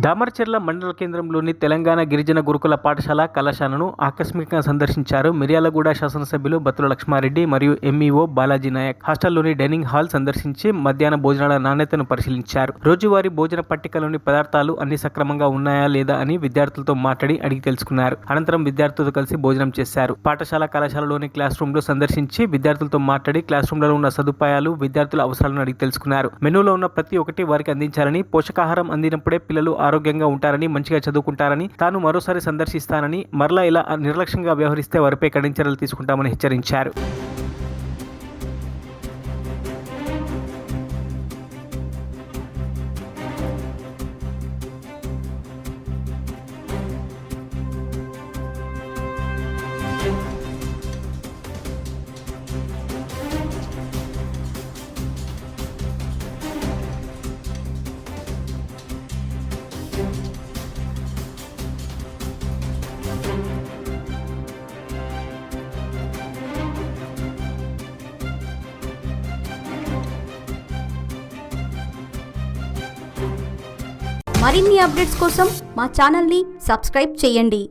దామరచెర్ల మండల కేంద్రంలోని తెలంగాణ గిరిజన గురుకుల పాఠశాల కళాశాలను ఆకస్మికంగా సందర్శించారు మిర్యాలగూడ శాసనసభ్యులు బత్తుల లక్ష్మారెడ్డి మరియు ఎంఈఓ బాలాజీ నాయక్. హాస్టల్లోని డైనింగ్ హాల్ సందర్శించి మధ్యాహ్న భోజనాల నాణ్యతను పరిశీలించారు. రోజువారీ భోజన పట్టికలోని పదార్థాలు అన్ని సక్రమంగా ఉన్నాయా లేదా అని విద్యార్థులతో మాట్లాడి అడిగి తెలుసుకున్నారు. అనంతరం విద్యార్థులతో కలిసి భోజనం చేశారు. పాఠశాల కళాశాలలోని క్లాస్ రూమ్ లో సందర్శించి విద్యార్థులతో మాట్లాడి క్లాస్ రూమ్ లో ఉన్న సదుపాయాలు, విద్యార్థుల అవసరాలను అడిగి తెలుసుకున్నారు. మెనూలో ఉన్న ప్రతి ఒక్కటి వారికి అందించాలని, పోషకాహారం అందినప్పుడే పిల్లలు ఆరోగ్యంగా ఉంటారని, మంచిగా చదువుకుంటారని, తాను మరోసారి సందర్శిస్తానని, మరలా ఇలా నిర్లక్ష్యంగా వ్యవహరిస్తే వారిపై కఠిన చర్యలు తీసుకుంటామని హెచ్చరించారు. మరిన్ని అప్డేట్స్ కోసం మా ఛానల్ని సబ్స్క్రైబ్ చేయండి.